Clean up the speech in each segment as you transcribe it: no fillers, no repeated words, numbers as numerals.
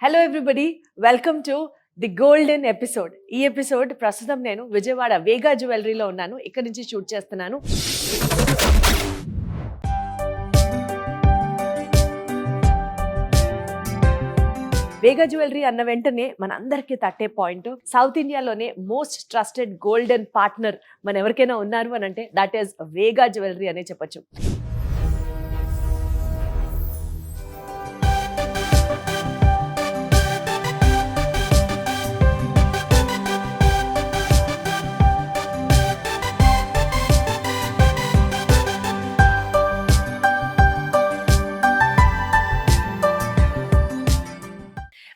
Hello everybody, welcome to the golden episode. ఈ episode ప్రస్తుతం నేను విజయవాడ వేగా జ్యువెలరీలో ఉన్నాను. ఇక్కడ నుంచి షూట్ చేస్తున్నాను. వేగా జ్యువెలరీ అన్న వెంటనే మన అందరికీ తట్టే పాయింట్, సౌత్ ఇండియాలోనే మోస్ట్ ట్రస్టెడ్ గోల్డెన్ పార్ట్నర్ మన ఎవరికైనా ఉన్నారు అని అంటే దట్ ఈస్ వేగా జ్యువెలరీ అనే చెప్పొచ్చు.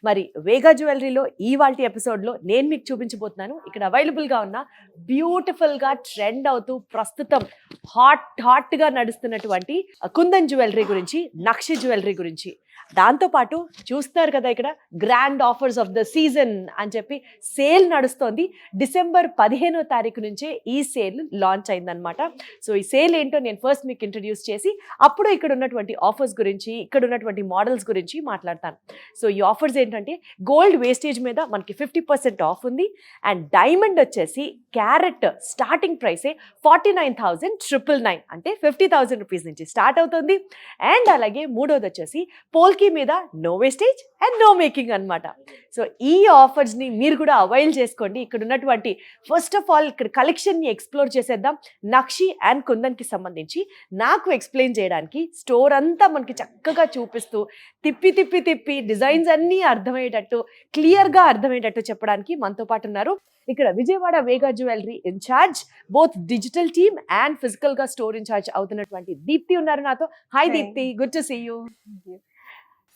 మరి వేగా జ్యువెలరీలో ఇవాల్టి ఎపిసోడ్లో నేను మీకు చూపించబోతున్నాను ఇక్కడ అవైలబుల్గా ఉన్న బ్యూటిఫుల్గా ట్రెండ్ అవుతూ ప్రస్తుతం హాట్గా నడుస్తున్నటువంటి కుందన్ జ్యువెలరీ గురించి, నక్షి జ్యువెలరీ గురించి. దాంతోపాటు చూస్తారు కదా ఇక్కడ grand offers of the season అని చెప్పి సేల్ నడుస్తోంది. డిసెంబర్ 15వ తారీఖు నుంచే ఈ సేల్ లాంచ్ అయిందనమాట. సో ఈ సేల్ ఏంటో నేను ఫస్ట్ మీకు ఇంట్రడ్యూస్ చేసి అప్పుడు ఇక్కడ ఉన్నటువంటి ఆఫర్స్ గురించి, ఇక్కడ ఉన్నటువంటి మోడల్స్ గురించి మాట్లాడతాను. సో ఈ ఆఫర్స్ ఏంటంటే గోల్డ్ వేస్టేజ్ మీద మనకి 50% ఆఫ్ ఉంది. అండ్ డైమండ్ వచ్చేసి క్యారెట్ స్టార్టింగ్ ప్రైసే 49,999 అంటే 50,000 రూపీస్ నుంచి స్టార్ట్ అవుతుంది. అండ్ అలాగే మూడోది వచ్చేసి పోల్కి మీద no wastage and no making అనమాట. సో ఈ ఆఫర్స్ని మీరు కూడా అవైల్ చేసుకోండి. ఇక్కడ ఉన్నటువంటి ఫస్ట్ ఆఫ్ ఆల్ ఇక్కడ కలెక్షన్ని ఎక్స్ప్లోర్ చేసేద్దాం. నక్షి అండ్ కుందన్కి సంబంధించి నాకు ఎక్స్ప్లెయిన్ చేయడానికి స్టోర్ అంతా మనకి చక్కగా చూపిస్తూ తిప్పి డిజైన్స్ అన్నీ అర్థమయ్యేటట్టు, క్లియర్గా అర్థమయ్యేటట్టు చెప్పడానికి మనతో పాటు ఉన్నారు ఇక్కడ Vijayawada Vega jewellery in-charge, both digital team and ఫిజికల్గా స్టోర్ ఇన్ఛార్జ్ అవుతున్నటువంటి దీప్తి ఉన్నారు నాతో. Hi Deepti, good to see you.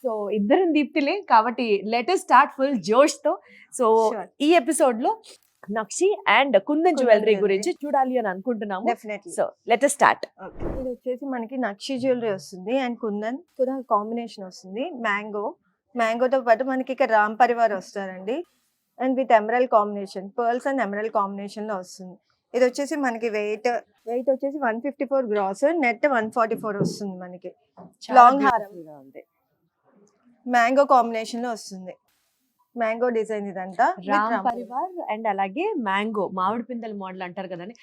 So ఇద్దరం దీప్తిలే కాబట్టి లెట్ us స్టార్ట్ ఫుల్ జోష్తో. సో ఈ ఎపిసోడ్లో నక్షి అండ్ కుందన్ జ్యువెలరీ గురించి చూడాలి అని అనుకుంటున్నాము. So let us start. ఇది వచ్చేసి మనకి నక్షి జ్యువెలరీ వస్తుంది అండ్ కుందన్ కూడా కాంబినేషన్ వస్తుంది. మ్యాంగోతో పాటు మనకి ఇక్కడ రామ్ పరివార్ వస్తారండి. And with emerald combination, pearls and emerald combination లో వస్తుంది. ఇది వచ్చేసి మనకి వెయిట్ వచ్చేసి 154 గ్రాస్, నెట్ 144 వస్తుంది. మనకి లాంగ్ హారం ఉంది, మ్యాంగో కాంబినేషన్ లో వస్తుంది. మ్యాంగో డిజైన్ ఇదంతా రామ్ పరివార్ అండ్ అలాగే మ్యాంగో మామిడి పిందెల మోడల్ అంటారు కదండి.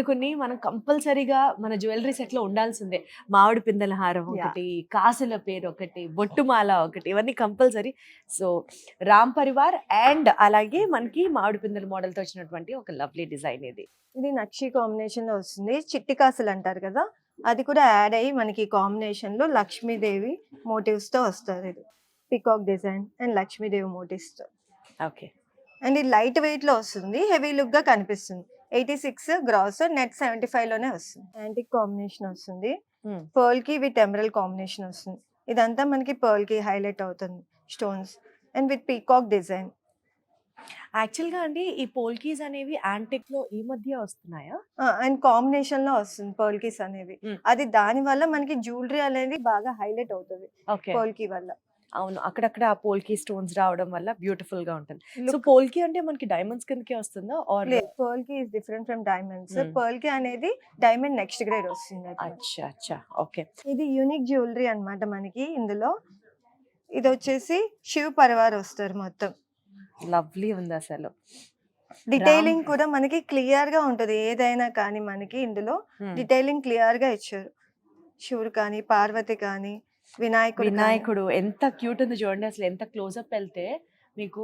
కొన్ని మనం కంపల్సరీగా మన జ్యువెలరీ సెట్ లో ఉండాల్సిందే. మామిడి పిందెల హారం ఒకటి, కాసుల పేరు ఒకటి, బొట్టుమాల ఒకటి, ఇవన్నీ compulsory. So Ram Parivar and అలాగే మనకి మామిడి పిందెల మోడల్ తో వచ్చినటువంటి ఒక లవ్లీ డిజైన్ ఇది. ఇది నక్షి కాంబినేషన్ లో వస్తుంది. చిట్టి కాసులు అంటారు కదా, అది కూడా యాడ్ అయ్యి మనకి కాంబినేషన్ లో లక్ష్మీదేవి మోటివ్స్ తో వస్తుంది. ఇది peacock design and Lakshmidevi motifs తో. ఓకే. అండ్ ఇది లైట్ వెయిట్ లో వస్తుంది, హెవీ లుక్ గా కనిపిస్తుంది. 86 గ్రాస్, నెట్ 75 లోనే వస్తుంది. యాంటిక్ కాంబినేషన్ వస్తుంది. పర్ల్ కి విత్ ఎమరల్డ్ కాంబినేషన్ వస్తుంది. ఇదంతా మనకి పర్ల్ కి హైలైట్ అవుతుంది, stones and with peacock design. యాక్చువల్గా అండి ఈ పోల్కీస్ అనేవి యాంటిక్ లో ఈ మధ్య వస్తున్నాయా? అండ్ కాంబినేషన్ లో వస్తుంది పోల్కీస్ అనేవి. అది దాని వల్ల మనకి జ్యువెలరీ అనేది బాగా హైలైట్ అవుతుంది పోల్కీ వల్ల. అవును, అక్కడక్కడ ఆ పోల్కీ స్టోన్స్ రావడం వల్ల బ్యూటిఫుల్ గా ఉంటుంది. సో పోల్కీ అంటే మనకి డైమండ్స్ కిందకే వస్తుందా? Or polki is different from diamonds. Polki అనేది డైమండ్ నెక్స్ట్ గ్రేడ్ వస్తుంది. అచ్చా, ఓకే. ఇది యూనిక్ జ్యువెలరీ అన్నమాట మనకి. ఇందులో ఇది వచ్చేసి శివ్ పరివార్ వస్తారు. మొత్తం లవ్లీ ఉంది అసలు. డీటెయిలింగ్ కూడా మనకి క్లియర్ గా ఉంటది. ఏదైనా కానీ మనకి ఇందులో డీటెయిలింగ్ క్లియర్ గా ఇచ్చారు. శివుడు కానీ, పార్వతి కానీ, వినాయకుడు ఎంత క్యూట్ ఉంది చూడండి. అసలు ఎంత క్లోజ్అప్ వెళ్తే మీకు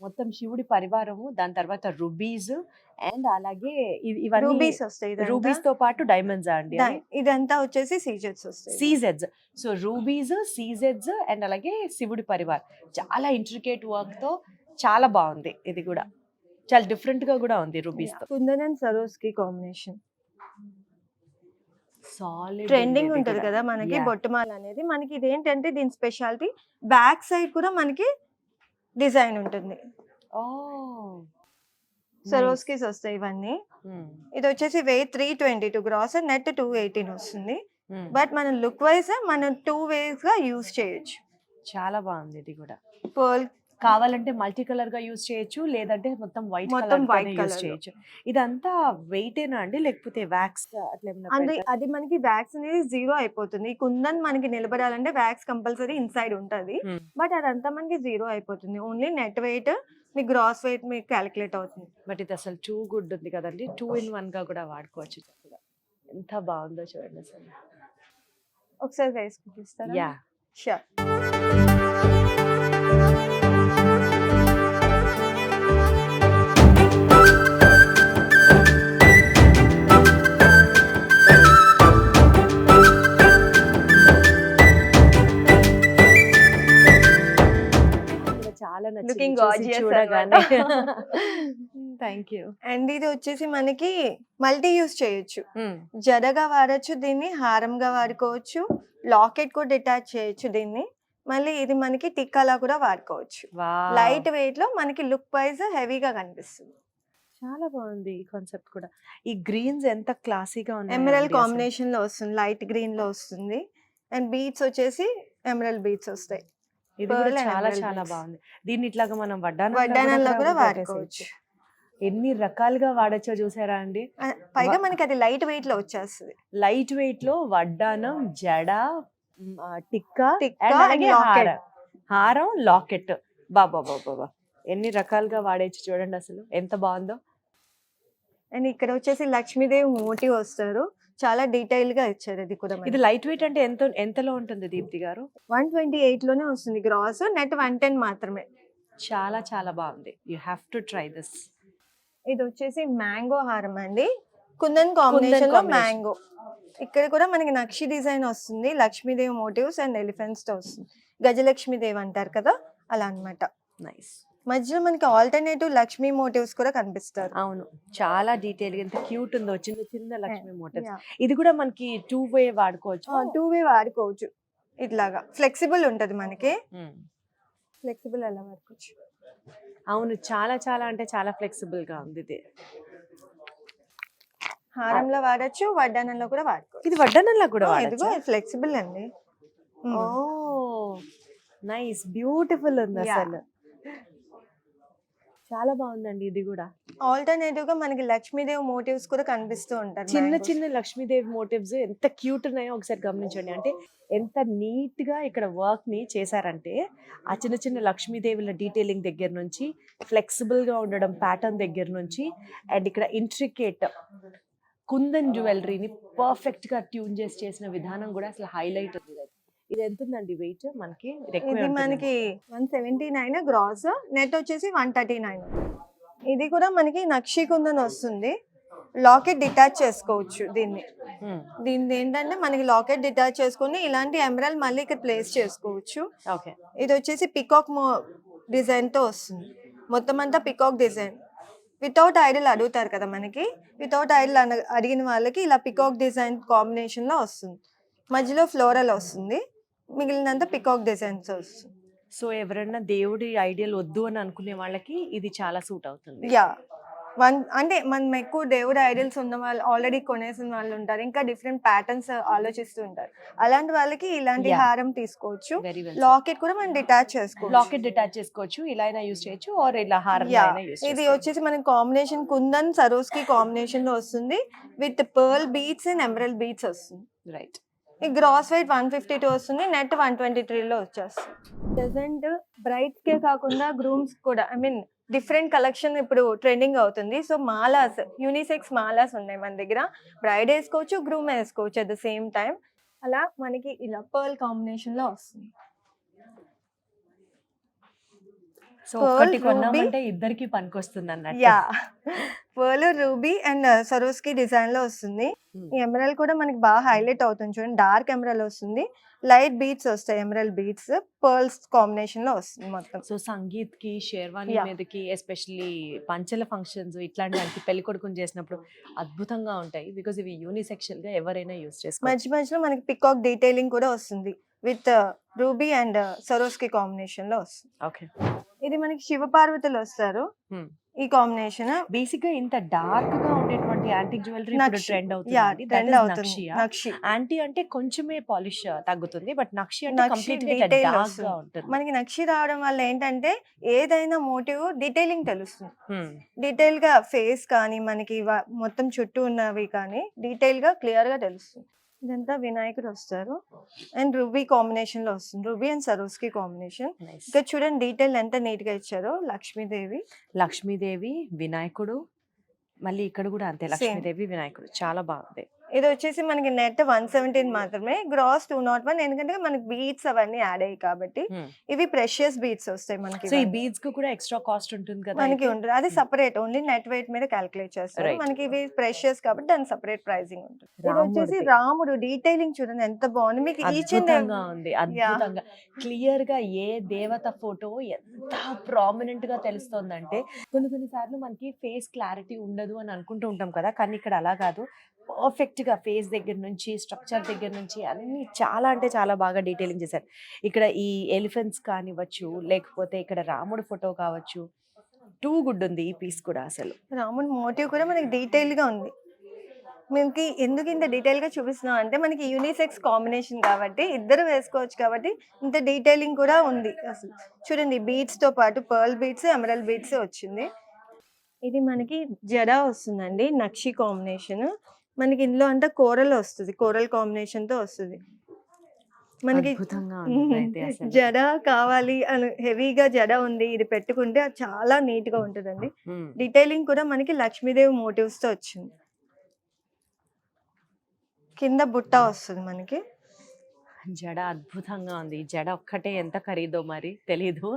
మొత్తం శివుడి పరివారము, దాని తర్వాత రూబీస్ అండ్ అలాగే ఇవన్నీ రూబీస్ వస్తాయి. రూబీస్ తో పాటు డైమండ్స్ అండి. ఇదంతా వచ్చేసి సీజెడ్స్ వస్తాయి. సీజెడ్స్. సో రూబీస్, సీజెడ్స్ అండ్ అలాగే శివుడి పరివార్ చాలా ఇంట్రికేట్ వర్క్ తో చాలా బాగుంది. ఇది కూడా చాలా డిఫరెంట్ గా కూడా ఉంది రూబీస్ తో. Kundan and Swarovski combination solid trending ఉంటది కదా మనకి బొట్టుమాల అనేది. మనకి ఇది ఏంటంటే దీని స్పెషాలిటీ బ్యాక్ సైడ్ కూడా మనకి డిజైన్ ఉంటుంది. సరోస్కిస్ వస్తాయి ఇవన్నీ. ఇది వచ్చేసి వెయిట్ 322 గ్రాస్, నెట్ 218 వస్తుంది. బట్ మన లుక్ వైజ్ మనం 2 వేస్ గా యూజ్ చేయొచ్చు. చాలా బాగుంది. ఇది కూడా పర్ల్ కావాలంటే మల్టీ కలర్ గా యూజ్ చేయొచ్చు, లేదంటే మొత్తం వైట్ మొత్తం కలర్ white యూజ్ colour లో. చేయొచ్చు. ఇదంతా వెయిట్ ఏనా అండి, లేకపోతే వ్యాక్స్ అట్లా ఏమైనా అంటే పెడతారా? అది మనకి వ్యాక్స్ అనేది 0 అయిపోతుంది. ఈ కుందన్ మనకి నిలబడాలంటే వ్యాక్స్ కంపల్సరీ ఇన్సైడ్ ఉంటది. Hmm. బట్ అదంతా మనకి 0 అయిపోతుంది. ఓన్లీ నెట్ వెయిట్ మీ గ్రాస్ వెయిట్ మీకు క్యాలిక్యులేట్ అవుతుంది. బట్ ఇది అసలు టూ గుడ్ ఉంది కదండి, 2 in 1 గా కూడా వాడుకోవచ్చు చక్కగా. ఎంత బాగుందో చూడండి అసలు. ఒకసారి వేసి చూపిస్తారా? Yeah, sure. చాలా నచ్చింది Looking చూసి gorgeous చూడగానే. అన్నమాట. Thank you. అండ్ ఇది వచ్చేసి మనకి మల్టీ యూస్ చేయొచ్చు. జడగా వాడచ్చు దీన్ని, హారంగా వాడుకోవచ్చు, లాకెట్ కూడా డిటాచ్ చేయొచ్చు దీన్ని. మళ్ళీ ఇది మనకి టిక్కాలా కూడా వాడుకోవచ్చు. లైట్ వెయిట్ లో మనకి లుక్ వైజ్ హెవీగా కనిపిస్తుంది. చాలా బాగుంది ఈ కాన్సెప్ట్ కూడా. ఈ గ్రీన్స్ ఎంత క్లాసీగా ఉన్నాయి. ఎమరల్డ్ కాంబినేషన్ లో వస్తుంది, లైట్ గ్రీన్ లో వస్తుంది. అండ్ బీట్స్ వచ్చేసి ఎమరల్డ్ బీట్స్ వస్తాయి. ఇది కూడా pearl and చాలా emerald చాలా beads. బాగుంది. దీన్ని ఇట్లాగా మనం వడ్డానంలో కూడా వాడుకోవచ్చు. ఎన్ని రకాలుగా వాడచ్చో చూసారా అండి. పైగా మనకి అది లైట్ వెయిట్ లో వచ్చేస్తుంది. లైట్ వెయిట్ లో వడ్డానం, జడ, టిక్కా టిక్కా and and అలాగే locket. హారం, లాకెట్. బాబా బాబా, ఎన్ని రకాలుగా వాడేచ్చు చూడండి అసలు ఎంత బాగుందో. అండ్ ఇక్కడ వచ్చేసి లక్ష్మీదేవి మోటివ్ వస్తారు. చాలా డీటెయిల్ గా ఇచ్చారు. ఇది కూడా ఇది లైట్ వెయిట్ అంటే ఎంతలో ఉంటుంది దీప్తి గారు? 128 లోనే వస్తుంది గ్రాస్. నెట్ 110 మాత్రమే. చాలా చాలా బాగుంది. You have to try this. ఇది వచ్చేసి మ్యాంగో హారం అండి. కుందన్ కాంబినేషన్ లో combination. మ్యాంగో. ఇక్కడ కూడా మనకి నక్షి డిజైన్ వస్తుంది. లక్ష్మీదేవి మోటివ్స్ అండ్ ఎలిఫెంట్స్ తో వస్తుంది. గజలక్ష్మీదేవి అంటారు కదా, అలా అన్నమాట. నైస్. మధ్యలో మనకి ఆల్టర్నేటివ్ లక్ష్మీ మోటివ్స్ కూడా కనిపిస్తారు. అవును, చాలా డీటెయిల్ గా ఎంత క్యూట్ ఉందో, చిన్న చిన్న లక్ష్మీ మోటివ్స్. Yeah. ఇది కూడా మనకి 2 way వాడుకోవచ్చు. 2 వే వాడుకోవచ్చు. ఇట్లాగా ఫ్లెక్సిబుల్ ఉంటది మనకి. ఫ్లెక్సిబుల్ అలా వాడుకోవచ్చు. అవును, చాలా చాలా అంటే చాలా ఫ్లెక్సిబుల్ గా ఉంది ఇది. హారంలో వాడచ్చు, వడ్డానంలో కూడా వాడుకోవచ్చు. ఇది వడ్డానంలా కూడా ఇదిగో వాడచ్చు. ఫ్లెక్సిబుల్ అండి. ఓ నైస్, బ్యూటిఫుల్ ఉంది Yeah. అసలు. చాలా బాగుందండి ఇది కూడా. ఆల్టర్నేటివ్ గా మనకి లక్ష్మీదేవి మోటివ్స్ కూడా కనిపిస్తూ ఉంటారు. చిన్న mangoes. చిన్న లక్ష్మీదేవి మోటివ్స్ ఎంత క్యూట్ ఉన్నాయో ఒకసారి గమనించండి. అంటే ఎంత నీట్ గా ఇక్కడ వర్క్ ని చేశారంటే, ఆ చిన్న చిన్న లక్ష్మీదేవుల డీటెయిలింగ్ దగ్గర నుంచి, ఫ్లెక్సిబుల్ గా ఉండడం ప్యాటర్న్ దగ్గర నుంచి, అండ్ ఇక్కడ ఇంట్రికేట్ కుందన్ జ్యువెలరీని పర్ఫెక్ట్ గా ట్యూన్ చేసి చేసిన విధానం కూడా అసలు హైలైట్ ఉంది. ఇది ఎంత ఉందండి వెయిట్ మనకి? ఇది మనకి 179 గ్రాస్, నెట్ వచ్చేసి 139. ఇది కూడా మనకి నక్షి కుందన్ వస్తుంది. లాకెట్ డిటాచ్ చేసుకోవచ్చు దీన్ని. దీన్ని ఏంటంటే మనకి లాకెట్ డిటాచ్ చేసుకుని ఇలాంటి ఎమరల్ మళ్ళీ ఇక్కడ ప్లేస్ చేసుకోవచ్చు. ఓకే. ఇది వచ్చేసి పికాక్ డిజైన్ తో వస్తుంది. మొత్తం అంతా పికాక్ డిజైన్. వితౌట్ ఐడల్ అడుగుతారు కదా మనకి. వితౌట్ ఐడల్ అడిగిన వాళ్ళకి ఇలా పికాక్ డిజైన్ కాంబినేషన్ లో వస్తుంది. మధ్యలో ఫ్లోరల్ వస్తుంది, మిగిలినంత పికాక్ డిజైన్స్ వస్తుంది. సో ఎవరైనా దేవుడి ఐడియల్ వద్దు అని అనుకునే వాళ్ళకి ఇది చాలా సూట్ అవుతుంది. యా, అంటే మనం ఎక్కువ దేవుడి ఐడియల్స్ ఉన్న వాళ్ళు, ఆల్రెడీ కొనేసిన వాళ్ళు ఉంటారు, ఇంకా డిఫరెంట్ ప్యాటర్న్స్ ఆలోచిస్తూ ఉంటారు. అలాంటి వాళ్ళకి ఇలాంటి Yeah. హారం తీసుకోవచ్చు. Very well. లాకెట్ కూడా మనం డిటాచ్ చేసుకోవచ్చు. లాకెట్ డిటాచ్ చేసుకోవచ్చు, ఇలా అయినా యూస్ చేయొచ్చు, ఆర్ ఇలా హారం యా, అయినా యూస్ ఇది వచ్చేసి మనకి కాంబినేషన్ కుందన్ సరోస్కి కాంబినేషన్ లో వస్తుంది. With pearl beads and emerald beads వస్తుంది. రైట్. ఈ గ్రాస్ వెయిట్ 152 వస్తుంది. నెట్ 123 లో వచ్చేస్తుంది. ప్రెసెంట్ బ్రైడ్స్ కే కాకుండా గ్రూమ్స్ కూడా, ఐ మీన్ డిఫరెంట్ కలెక్షన్ ఇప్పుడు ట్రెండింగ్ అవుతుంది. సో మాలాస్, యూనిసెక్స్ మాలాస్ ఉన్నాయి మన దగ్గర. బ్రైడ్ వేసుకోవచ్చు, గ్రూమ్ వేసుకోవచ్చు అట్ ద సేమ్ టైం. అలా మనకి ఇలా పర్ల్ కాంబినేషన్ లో వస్తుంది. సో Pearl, ఒకటి ruby. కొన్నామంటే ఇద్దరికి పనికొస్తుంది అన్నట్టు. Yeah, pearl, ruby and సరోస్కి design లో వస్తుంది. ఈ ఎమరల్ కూడా మనకి బాగా హైలైట్ అవుతుంది. చూడండి, డార్క్ ఎమరల్ వస్తుంది, లైట్ బీట్స్ వస్తాయి, ఎమరల్ బీట్స్ పర్ల్స్ కాంబినేషన్ లో వస్తుంది మొత్తం. సో సంగీత్ కి, షేర్వాణి Yeah. మీదకి, ఎస్పెషల్లీ పంచల ఫంక్షన్స్ ఇట్లాంటి వాటికి పెళ్లి కొడుకుని చేసినప్పుడు అద్భుతంగా ఉంటాయి. బికాస్ ఇవి యూనిసెక్షల్ గా ఎవరైనా యూస్ చేసుకోవచ్చు. మధ్య మధ్యలో మనకి పికాక్ డీటెయిలింగ్ కూడా వస్తుంది with ruby and Swarovski combination లో వస్తుంది. ఓకే. ఇది మనకి శివ పార్వతులు వస్తారు. ఈ కాంబినేషన్ బేసిక్ గా ఇంత డార్క్ గా ఉండేటువంటి యాంటిక్ జ్యువెలరీ ఇప్పుడు నక్షి. ట్రెండ్ యా అవుతుంది. ట్రెండ్ అవుతుంది. నక్షి యాంటీ అంటే కొంచెమే పాలిష్ తగ్గుతుంది, బట్ నక్షి అంటే నక్షి కంప్లీట్ డీటెయిల్ డార్క్ గా వస్తుంది. ఉంటుంది. మనకి నక్షి రావడం వల్ల ఏంటంటే ఏదైనా మోటివ్ డీటెయిలింగ్ తెలుస్తుంది. Hmm. డీటెయిల్ గా ఫేస్ కానీ మనకి మొత్తం చుట్టూ ఉన్నవి కానీ డీటెయిల్ గా క్లియర్ గా తెలుస్తుంది. ఇదంతా వినాయకుడు వస్తారు అండ్ రూబీ కాంబినేషన్ లో వస్తుంది. Ruby and Swarovski combination. Nice. ఇక్కడ చూడండి డీటెయిల్ ఎంత నీట్ గా ఇచ్చారో. లక్ష్మీదేవి లక్ష్మీదేవి వినాయకుడు, మళ్ళీ ఇక్కడ కూడా అంతే లక్ష్మీదేవి వినాయకుడు, చాలా బాగుంది. ఇది వచ్చేసి మనకి నెట్ 117 మాత్రమే, గ్రాస్ 201. ఎందుకంటే మనకి బీట్స్ అవన్నీ యాడ్ అయ్యాయి కాబట్టి ఇవి ప్రెషియస్ బీట్స్ వస్తాయి మనకి. సో ఈ బీడ్స్ కు కూడా ఎక్స్ట్రా కాస్ట్ ఉంటుంది కదా మనకి ఉంటుంది. అది సపరేట్ ఓన్లీ నెట్ వెయిట్ మీద క్యాలిక్యులేట్ చేస్తారు. Right. మనకి ఇవి ప్రెషియస్ కాబట్టి దాని సపరేట్ ప్రైసింగ్ ఉంటుంది. ఇది రాముడిది. వచ్చేసి రాముడు డీటెయిలింగ్ చూడండి ఎంత బాగుంది. మీకు ఈచ్ అండ్ అద్భుతంగా ఉంది, అద్భుతంగా క్లియర్ గా ఏ దేవత ఫోటో ఎంత ప్రామినెంట్ గా తెలుస్తోందంటే, కొన్ని సార్లు మనకి ఫేస్ క్లారిటీ ఉండదు అని అనుకుంటూ ఉంటాం కదా, కానీ ఇక్కడ అలా కాదు. పర్ఫెక్ట్ గా ఫేస్ దగ్గర నుంచి స్ట్రక్చర్ దగ్గర నుంచి అన్ని చాలా అంటే చాలా బాగా డీటెయిలింగ్ చేశారు. ఇక్కడ ఈ ఎలిఫెంట్స్ కానివ్వచ్చు, లేకపోతే ఇక్కడ రాముడు ఫోటో కావచ్చు, టూ గుడ్ ఉంది ఈ పీస్ కూడా. అసలు రాముడు మోటివ్ కూడా మనకి డీటెయిల్ గా ఉంది. మనకి ఎందుకు ఇంత డీటెయిల్ గా చూపిస్తున్నాం అంటే మనకి యూనిసెక్స్ కాంబినేషన్ కాబట్టి ఇద్దరు వేసుకోవచ్చు కాబట్టి ఇంత డీటెయిలింగ్ కూడా ఉంది. అసలు చూడండి బీడ్స్ తో పాటు పర్ల్ బీడ్స్, ఎమరల్డ్ బీడ్స్ వచ్చింది. ఇది మనకి జడా వస్తుందండి, నక్షి కాంబినేషన్. మనకి ఇందులో అంతా కోరల్ వస్తుంది, కోరల్ కాంబినేషన్ తో వస్తుంది. మనకి అద్భుతంగా ఉంది అయితే అసలు. జడ కావాలి అని హెవీగా జడ ఉంది, ఇది పెట్టుకుంటే అది చాలా నీట్ గా ఉంటుందండి. Hmm. డీటెయిలింగ్ కూడా మనకి లక్ష్మీదేవి మోటివ్స్ తో వచ్చింది. కింద బుట్ట వస్తుంది మనకి. జడ అద్భుతంగా ఉంది. ఈ జడ ఒక్కటే ఎంత ఖరీదో మరి తెలీదు,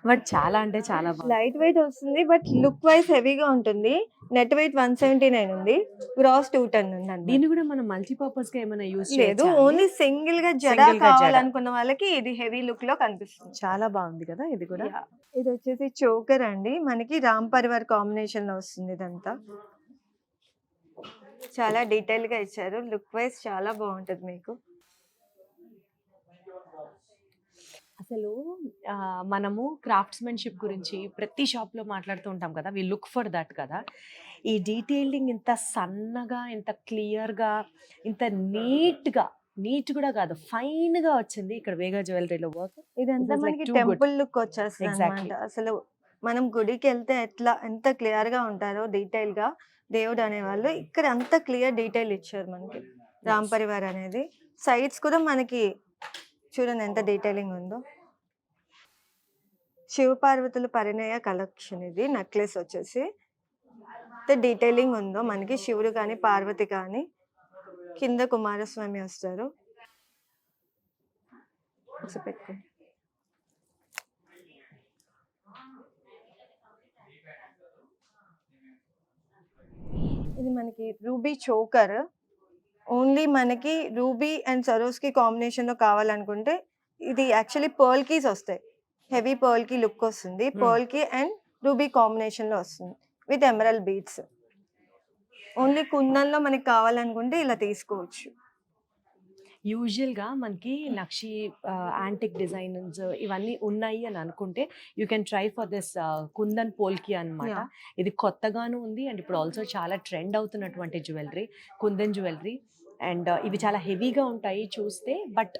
బట్ చాలా అంటే చాలా బాగుంది. లైట్ వెయిట్ వస్తుంది బట్ లుక్ వైజ్ హెవీగా ఉంటుంది. నెట్ వెయిట్ 179 ఉంది, గ్రాస్ 210 ఉంది అన్నమాట. దీన్ని కూడా మనం మల్టీపర్పస్ గా ఏమైనా యూస్ లేదు, ఓన్లీ సింగిల్ గా జడ Single గా జడ. కావాలనుకున్న వాళ్ళకి ఇది హెవీ లుక్ లో కనిపిస్తుంది. చాలా బాగుంది కదా ఇది కూడా. Yeah. ఇది వచ్చేసి చోకర్ అండి, మనకి రామ్ పరివార్ కాంబినేషన్ లో వస్తుంది. ఇదంతా చాలా డీటెయిల్ గా ఇచ్చారు, లుక్ వైజ్ చాలా బాగుంటది మీకు. అసలు మనము క్రాఫ్ట్స్మెన్షిప్ గురించి ప్రతి షాప్ లో మాట్లాడుతూ ఉంటాం కదా, వి లుక్ ఫర్ దట్ కదా. ఈ డీటెయిలింగ్ ఇంత సన్నగా, ఇంత క్లియర్ గా, ఇంత నీట్ కూడా కాదు, ఫైన్ గా వచ్చింది ఇక్కడ వేగా జ్యువెలరీలో వర్క్. ఇదంతా This is like మనకి too good. టెంపుల్ లుక్ వచ్చేస్తుంది Exactly. అన్నమాట. అసలు మనం గుడికి వెళ్తే ఎంత క్లియర్ గా ఉంటారో డీటెయిల్ గా దేవుడు అనేవాళ్ళు, ఇక్కడ అంత క్లియర్ డీటెయిల్ ఇచ్చారు మనకి రామ్ పరివార్ అనేది. సైడ్స్ కూడా మనకి చూడండి ఎంత డీటెయిలింగ్ ఉందో. శివ పార్వతుల పరిణయ కలెక్షన్ ఇది నెక్లెస్ వచ్చేసి ఎంత డీటెయిలింగ్ ఉందో మనకి. శివుడు కానీ పార్వతి కానీ, కింద కుమారస్వామి వస్తారు. ఒకసారి పెట్టుకోండి. ఇది మనకి రూబీ చోకర్. ఓన్లీ మనకి రూబీ అండ్ సరోస్కి కాంబినేషన్ లో కావాలనుకుంటే ఇది యాక్చువల్లీ పర్ల్ కీస్ వస్తాయి, హెవీ పర్ల్ కీ లుక్ వస్తుంది. పర్ల్ కీ అండ్ రూబీ కాంబినేషన్ లో వస్తుంది విత్ ఎమరల్డ్ బీడ్స్. ఓన్లీ కుందన్లో మనకి కావాలనుకుంటే ఇలా తీసుకోవచ్చు. యూజువల్గా మనకి నక్షి యాంటిక్ డిజైన్స్ ఇవన్నీ ఉన్నాయి అని అనుకుంటే you can try for this kundan polki అన్నమాట. Yeah. ఇది కొత్తగాను ఉంది అండ్ ఇప్పుడు ఆల్సో చాలా ట్రెండ్ అవుతున్నటువంటి జ్యువెలరీ, కుందన్ జ్యువెలరీ. అండ్ ఇవి చాలా హెవీగా ఉంటాయి చూస్తే, బట్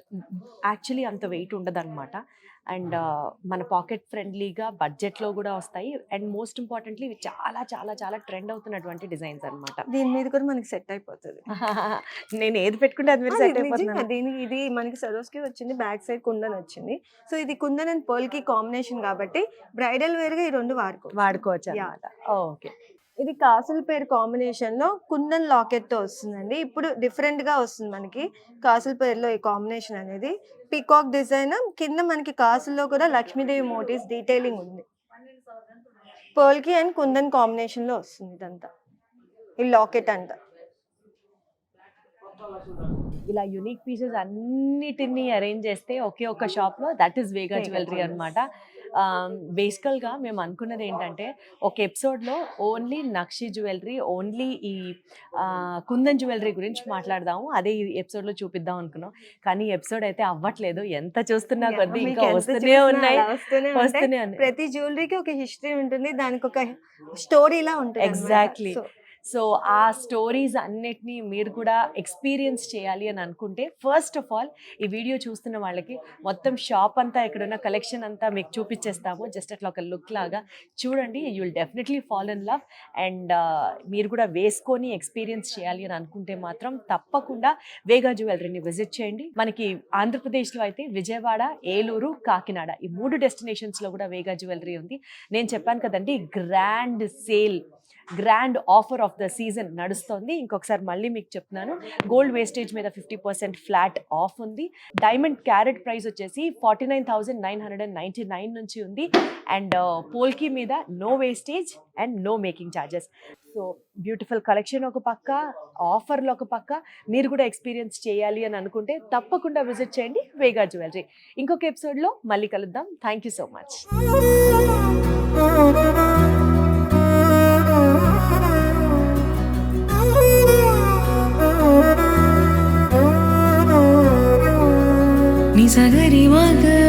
యాక్చువల్లీ అంత వెయిట్ ఉండదు అనమాట. అండ్ మన పాకెట్ ఫ్రెండ్లీగా బడ్జెట్లో కూడా వస్తాయి. అండ్ మోస్ట్ ఇంపార్టెంట్లీ ఇవి చాలా చాలా చాలా ట్రెండ్ అవుతున్నటువంటి డిజైన్స్ అనమాట. దీని మీద కూడా మనకి సెట్ అయిపోతుంది. నేను ఏది పెట్టుకుంటే అది మీరు సెట్ నిజంగా అయిపోతున్నాను. దీనికి ఇది మనకి సరోస్కి వచ్చింది, బ్యాక్ సైడ్ కుందన్ వచ్చింది. సో ఇది కుందన్ అండ్ పర్ల్ కి కాంబినేషన్ కాబట్టి బ్రైడల్ వేర్ గా ఈ రెండు వాడుకోవచ్చు Yeah. అనమాట. ఓకే. ఇది కాసుల పేరు కాంబినేషన్ లో కుందన్ లాకెట్ తో వస్తుందండి. ఇప్పుడు డిఫరెంట్ గా వస్తుంది మనకి కాసుల పేరులో ఈ కాంబినేషన్ అనేది. పీకాక్ డిజైన్ కింద మనకి కాసుల్లో కూడా లక్ష్మీదేవి మోటివ్స్ డీటెయిలింగ్ ఉంది. పర్ల్ కి అండ్ కుందన్ కాంబినేషన్ లో వస్తుంది ఇదంతా, ఈ లాకెట్ అంతా. ఇలా యునిక్ పీసెస్ అన్నిటిని అరేంజ్ చేస్తే ఒకే ఒక్క షాప్లో, that is Vega Vega jewellery Jewelries. అనమాట. బేసికల్గా మేము అనుకున్నది ఏంటంటే ఒక ఎపిసోడ్లో ఓన్లీ నక్షి జ్యువెలరీ, ఓన్లీ ఈ కుందన్ జ్యువెలరీ గురించి మాట్లాడదాము, అదే ఈ ఎపిసోడ్లో చూపిద్దాం అనుకున్నాం. కానీ ఈ ఎపిసోడ్ అయితే అవ్వట్లేదు, ఎంత చూస్తున్నా కొద్దీ మీకు ఇంకా ఎంత వస్తూనే చూసినా ఉన్నాయి అలా వస్తూనే ఉంటాయి. వస్తూనే ఉన్నాయి. ప్రతి జ్యువెలరీకి ఒక హిస్టరీ ఉంటుంది, దానికి ఒక స్టోరీలా ఉంటుంది అన్నమాట. Exactly. So, సో ఆ స్టోరీస్ అన్నిటినీ మీరు కూడా ఎక్స్పీరియన్స్ చేయాలి అని అనుకుంటే, ఫస్ట్ ఆఫ్ ఆల్ ఈ వీడియో చూస్తున్న వాళ్ళకి మొత్తం షాప్ అంతా, ఎక్కడున్న కలెక్షన్ అంతా మీకు చూపించేస్తాము. జస్ట్ అట్లా ఒక లుక్ లాగా చూడండి, you will definitely fall in love. And మీరు కూడా వేసుకొని ఎక్స్పీరియన్స్ చేయాలి అని అనుకుంటే మాత్రం తప్పకుండా వేగా జ్యువెలరీని విజిట్ చేయండి. మనకి ఆంధ్రప్రదేశ్లో అయితే విజయవాడ, ఏలూరు, కాకినాడ ఈ 3 డెస్టినేషన్స్లో కూడా వేగా జ్యువెలరీ ఉంది. నేను చెప్పాను కదండి, grand sale, grand offer of the season నడుస్తోంది. ఇంకొకసారి మళ్ళీ మీకు చెప్తున్నాను, గోల్డ్ వేస్టేజ్ మీద 50% ఫ్లాట్ ఆఫ్ ఉంది. డైమండ్ క్యారెట్ ప్రైస్ వచ్చేసి 49,999 నుంచి ఉంది. అండ్ పోల్కి మీద no wastage and no making charges. So beautiful collection ఒక పక్క, ఆఫర్లు ఒక పక్క, మీరు కూడా ఎక్స్పీరియన్స్ చేయాలి అని అనుకుంటే తప్పకుండా విజిట్ చేయండి వేగా జ్యువెలరీ. ఇంకొక ఎపిసోడ్లో మళ్ళీ కలుద్దాం. Thank you so much. Ni sagari maga